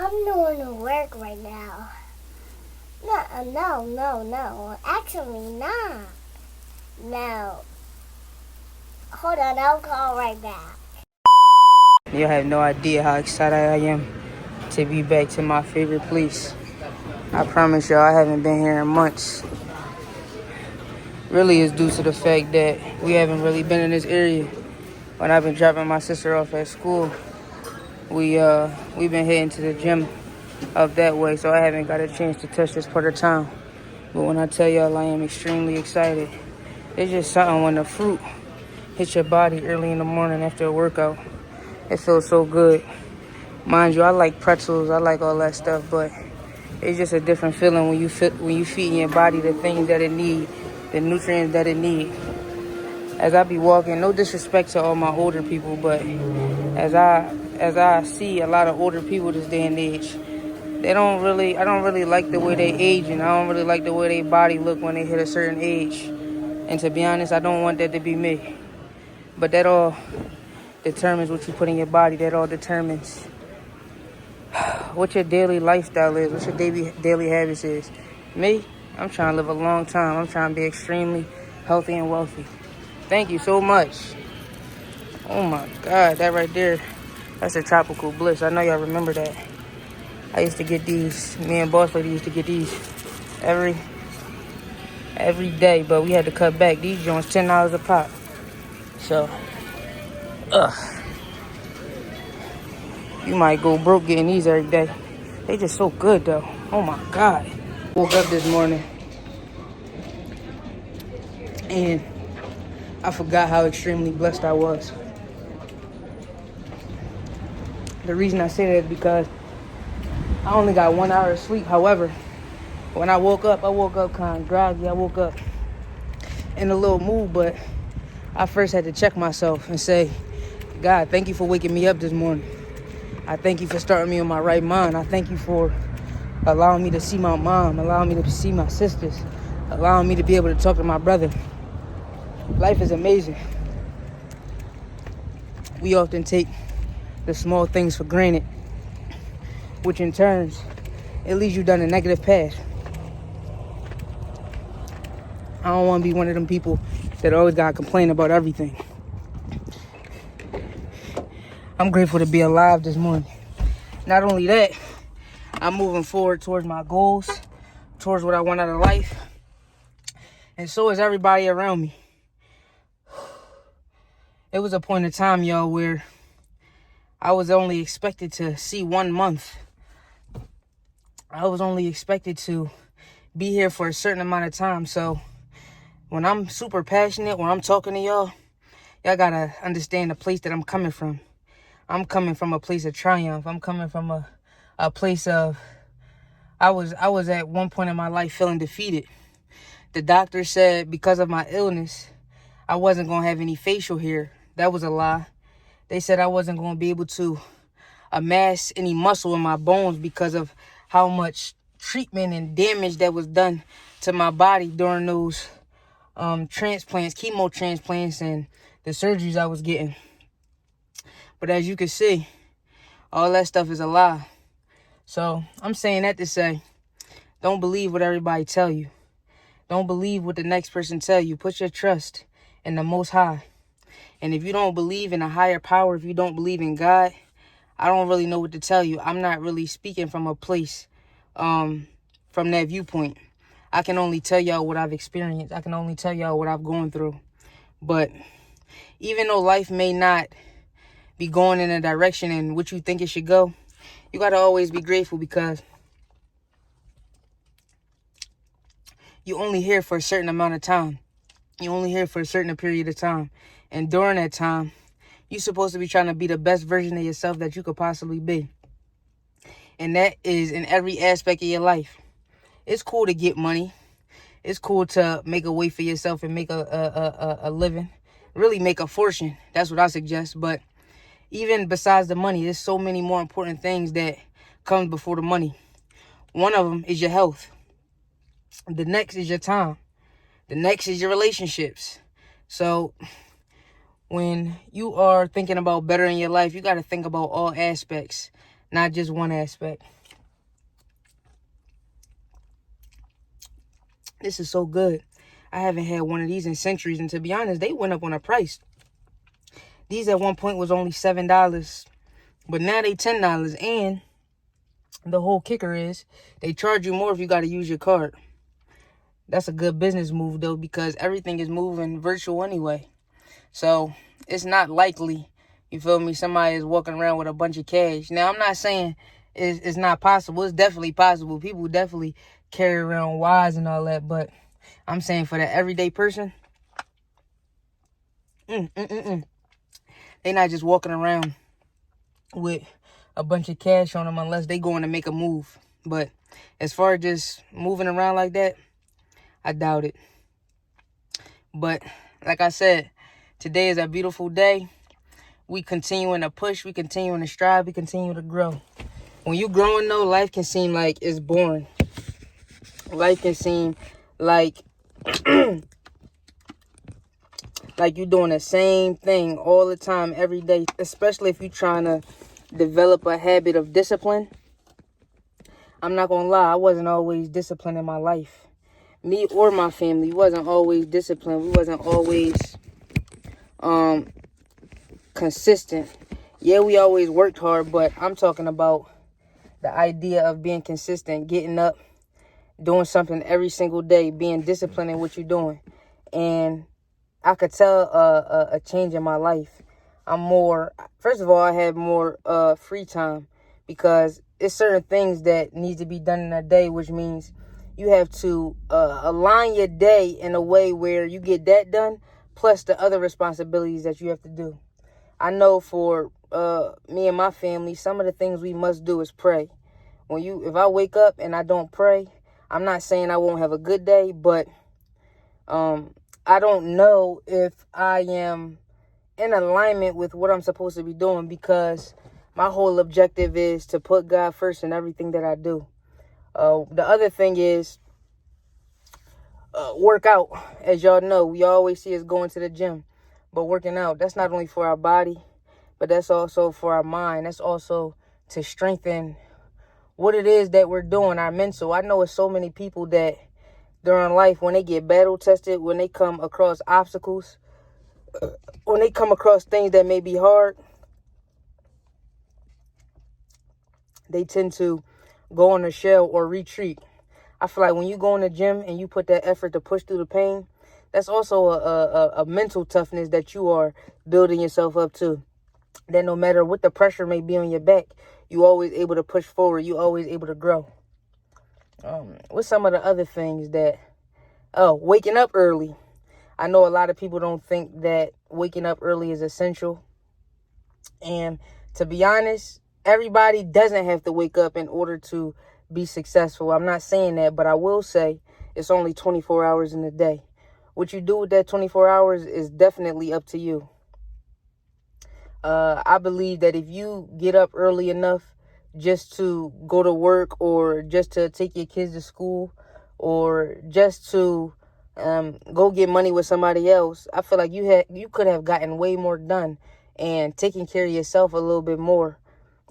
I'm doing work right now. No. Actually, not. No. Hold on, I'll call right back. You have no idea how excited I am to be back to my favorite place. I promise y'all I haven't been here in months. Really is due to the fact that we haven't really been in this area. When I've been dropping my sister off at school, we've been heading to the gym up that way, so I haven't got a chance to touch this part of town. But when I tell y'all I am extremely excited, it's just something when the fruit hits your body early in the morning after a workout. It feels so good. Mind you, I like pretzels, I like all that stuff, but it's just a different feeling when you feeding your body the things that it need, the nutrients that it need. As I be walking, no disrespect to all my older people, but as I see a lot of older people this day and age, I don't really like the way they age, and I don't really like the way their body look when they hit a certain age. And to be honest, I don't want that to be me. But that all determines what you put in your body. That all determines what your daily lifestyle is, what your daily habits is. Me, I'm trying to live a long time. I'm trying to be extremely healthy and wealthy. Thank you so much. Oh my God, that right there, that's a Tropical Bliss. I know y'all remember that. I used to get these, me and Boss Lady used to get these every day, but we had to cut back. These joints $10 a pop. So, you might go broke getting these every day. They just so good though. Oh my God. Woke up this morning and I forgot how extremely blessed I was. The reason I say that is because I only got 1 hour of sleep. However, when I woke up kind of groggy. I woke up in a little mood, but I first had to check myself and say, God, thank you for waking me up this morning. I thank you for starting me on my right mind. I thank you for allowing me to see my mom, allowing me to see my sisters, allowing me to be able to talk to my brother. Life is amazing. We often take the small things for granted, which in turn, it leads you down a negative path. I don't want to be one of them people that always got to complain about everything. I'm grateful to be alive this morning. Not only that, I'm moving forward towards my goals, towards what I want out of life. And so is everybody around me. It was a point in time, y'all, where I was only expected to see 1 month. I was only expected to be here for a certain amount of time. So when I'm super passionate, when I'm talking to y'all gotta understand the place that I'm coming from. I'm coming from a place of triumph. I'm coming from a place of, I was at one point in my life feeling defeated. The doctor said because of my illness, I wasn't going to have any facial hair. That was a lie. They said I wasn't going to be able to amass any muscle in my bones because of how much treatment and damage that was done to my body during those transplants, chemo transplants, and the surgeries I was getting. But as you can see, all that stuff is a lie. So I'm saying that to say, don't believe what everybody tell you. Don't believe what the next person tell you. Put your trust in the Most High. And if you don't believe in a higher power, if you don't believe in God, I don't really know what to tell you. I'm not really speaking from a place, from that viewpoint. I can only tell y'all what I've experienced. I can only tell y'all what I've gone through. But even though life may not be going in a direction in which you think it should go, you got to always be grateful because you only here for a certain amount of time. You only here for a certain period of time. And during that time, you're supposed to be trying to be the best version of yourself that you could possibly be. And that is in every aspect of your life. It's cool to get money. It's cool to make a way for yourself and make a living. Really make a fortune. That's what I suggest. But even besides the money, there's so many more important things that come before the money. One of them is your health. The next is your time. The next is your relationships. So when you are thinking about bettering your life, you got to think about all aspects, not just one aspect. This is so good. I haven't had one of these in centuries, and to be honest, they went up on the price. These at one point was only $7, but now they $10, and the whole kicker is they charge you more if you got to use your card. That's a good business move, though, because everything is moving virtual anyway. So it's not likely, you feel me, somebody is walking around with a bunch of cash. Now, I'm not saying it's not possible. It's definitely possible. People definitely carry around wires and all that. But I'm saying for the everyday person, they're not just walking around with a bunch of cash on them unless they going to make a move. But as far as just moving around like that, I doubt it. But like I said, today is a beautiful day. We continuing to push. We continuing to strive. We continue to grow. When you growing, though, life can seem like it's boring. Life can seem like like you're doing the same thing all the time, every day, especially if you're trying to develop a habit of discipline. I'm not going to lie, I wasn't always disciplined in my life. Me or my family wasn't always disciplined. We wasn't always consistent. Yeah, we always worked hard, but I'm talking about the idea of being consistent, getting up, doing something every single day, being disciplined in what you're doing. And I could tell a change in my life. First of all, I had more free time because it's certain things that need to be done in a day, which means you have to align your day in a way where you get that done, plus the other responsibilities that you have to do. I know for me and my family, some of the things we must do is pray. If I wake up and I don't pray, I'm not saying I won't have a good day, but I don't know if I am in alignment with what I'm supposed to be doing, because my whole objective is to put God first in everything that I do. The other thing is work out. As y'all know, we always see us going to the gym, but working out, that's not only for our body, but that's also for our mind. That's also to strengthen what it is that we're doing, our mental. I know it's so many people that during life, when they get battle tested, when they come across obstacles, when they come across things that may be hard, they tend to go in a shell or retreat. I feel like when you go in the gym and you put that effort to push through the pain, that's also a mental toughness that you are building yourself up to. That no matter what the pressure may be on your back, you always able to push forward. You always able to grow. What's some of the other things that... waking up early. I know a lot of people don't think that waking up early is essential. And to be honest, everybody doesn't have to wake up in order to be successful. I'm not saying that, but I will say it's only 24 hours in a day. What you do with that 24 hours is definitely up to you. I believe that if you get up early enough just to go to work, or just to take your kids to school, or just to go get money with somebody else, I feel like you could have gotten way more done and taking care of yourself a little bit more,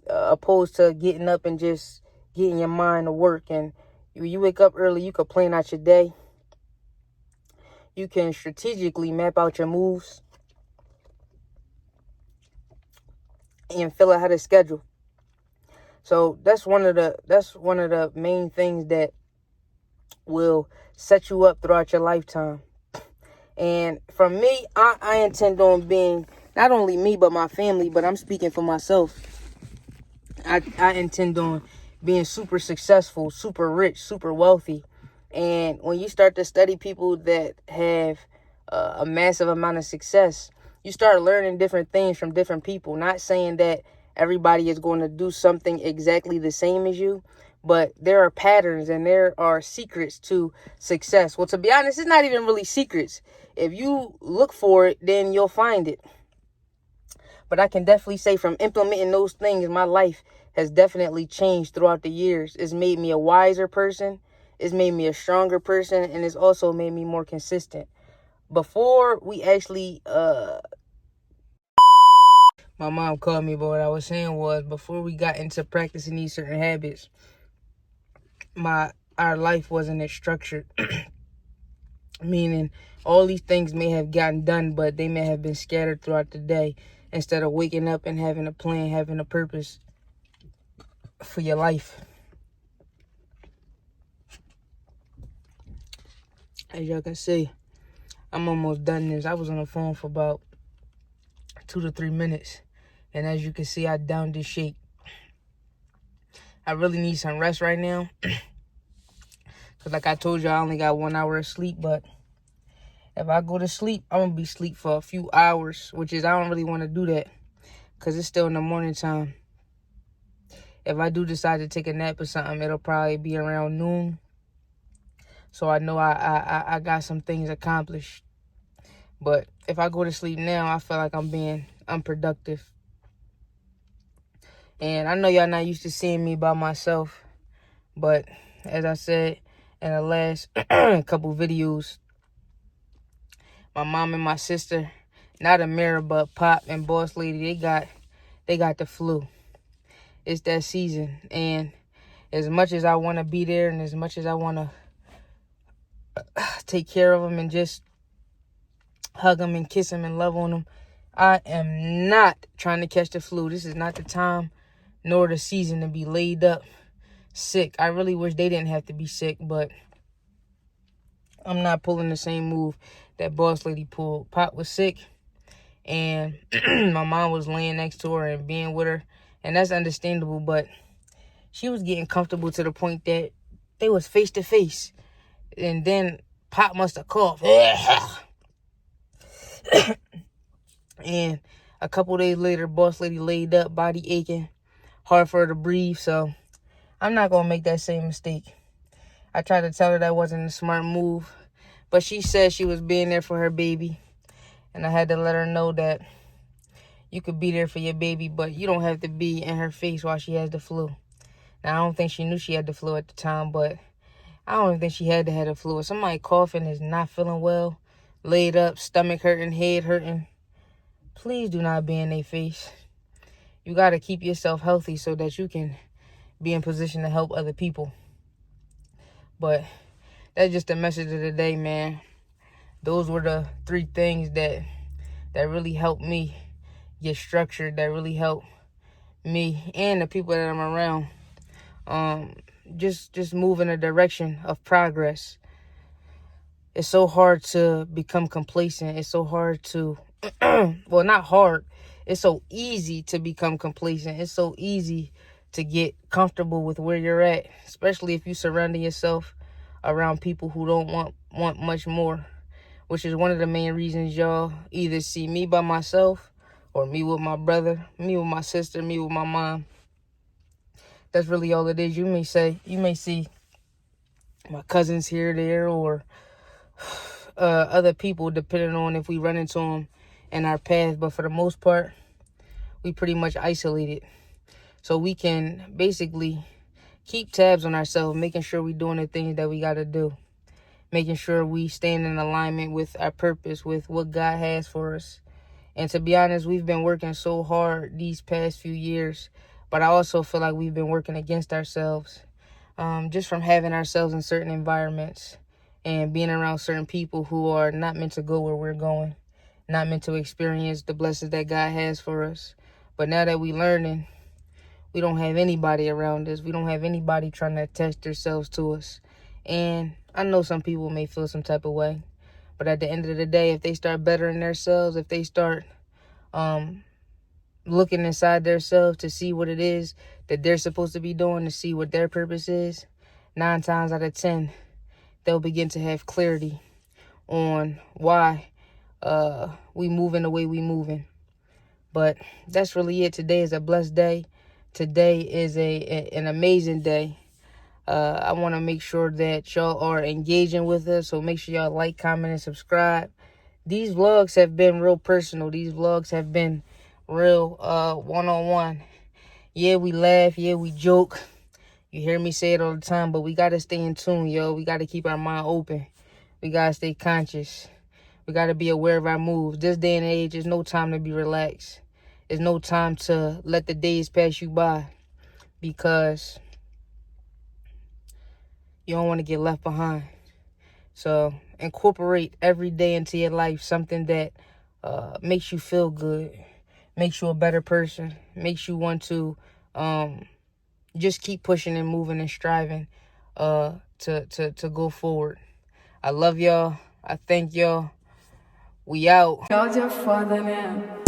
opposed to getting up and just getting your mind to work. And you wake up early, you can plan out your day. You can strategically map out your moves and fill out how to schedule. So that's one of the main things that will set you up throughout your lifetime. And for me, I intend on being, not only me, but my family, but I'm speaking for myself. I intend on being super successful, super rich, super wealthy. And when you start to study people that have a massive amount of success, you start learning different things from different people. Not saying that everybody is going to do something exactly the same as you, but there are patterns and there are secrets to success. Well, to be honest, it's not even really secrets. If you look for it, then you'll find it. But I can definitely say from implementing those things, my life has definitely changed throughout the years. It's made me a wiser person. It's made me a stronger person. And it's also made me more consistent. Before we actually My mom called me, but what I was saying was, before we got into practicing these certain habits, our life wasn't as structured. Meaning, all these things may have gotten done, but they may have been scattered throughout the day, instead of waking up and having a plan, having a purpose for your life. As y'all can see, I'm almost done this. I was on the phone for about 2 to 3 minutes. And as you can see, I downed this shake. I really need some rest right now. Because like I told you, I only got 1 hour of sleep. But if I go to sleep, I'm going to be asleep for a few hours. Which is, I don't really want to do that. Because it's still in the morning time. If I do decide to take a nap or something, it'll probably be around noon. So I know I got some things accomplished. But if I go to sleep now, I feel like I'm being unproductive. And I know y'all not used to seeing me by myself. But as I said in the last couple videos, my mom and my sister, not Amira, but Pop and Boss Lady, they got the flu. It's that season. And as much as I want to be there and as much as I want to take care of them and just hug them and kiss them and love on them, I am not trying to catch the flu. This is not the time nor the season to be laid up sick. I really wish they didn't have to be sick, but I'm not pulling the same move that Boss Lady pulled. Pop was sick, and my mom was laying next to her and being with her, and that's understandable, but she was getting comfortable to the point that they was face to face, and then Pop must have coughed. And a couple days later, Boss Lady laid up, body aching, hard for her to breathe. So I'm not going to make that same mistake. I tried to tell her that wasn't a smart move, but she said she was being there for her baby. And I had to let her know that you could be there for your baby, but you don't have to be in her face while she has the flu. Now, I don't think she knew she had the flu at the time, but I don't even think she had to have the flu. If somebody coughing, is not feeling well, laid up, stomach hurting, head hurting, please do not be in their face. You got to keep yourself healthy so that you can be in position to help other people. But that's just the message of the day, man. Those were the 3 things that really helped me get structured, that really helped me and the people that I'm around just move in a direction of progress. It's so hard to become complacent. It's so hard to, well, not hard. It's so easy to become complacent. It's so easy to get comfortable with where you're at, especially if you surrounding yourself around people who don't want much more, which is one of the main reasons y'all either see me by myself or me with my brother, me with my sister, me with my mom. That's really all it is. You may see my cousins here or there, or other people, depending on if we run into them in our path. But for the most part, we pretty much isolated. So we can basically keep tabs on ourselves, making sure we're doing the things that we got to do. Making sure we stand in alignment with our purpose, with what God has for us. And to be honest, we've been working so hard these past few years. But I also feel like we've been working against ourselves. Just from having ourselves in certain environments and being around certain people who are not meant to go where we're going. Not meant to experience the blessings that God has for us. But now that we're learning, we don't have anybody around us. We don't have anybody trying to attach themselves to us. And I know some people may feel some type of way. But at the end of the day, if they start bettering themselves, if they start looking inside themselves to see what it is that they're supposed to be doing, to see what their purpose is, 9 times out of 10, they'll begin to have clarity on why we moving the way we moving. But that's really it. Today is a blessed day. Today is an amazing day. I want to make sure that y'all are engaging with us. So make sure y'all like, comment, and subscribe. These vlogs have been real personal. These vlogs have been real one-on-one. Yeah, we laugh. Yeah, we joke. You hear me say it all the time, but we got to stay in tune, yo. We got to keep our mind open. We got to stay conscious. We got to be aware of our moves. This day and age, there's no time to be relaxed. There's no time to let the days pass you by, because you don't want to get left behind. So incorporate every day into your life something that makes you feel good, makes you a better person, makes you want to just keep pushing and moving and striving to go forward. I love y'all. I thank y'all. We out. You're just for the man.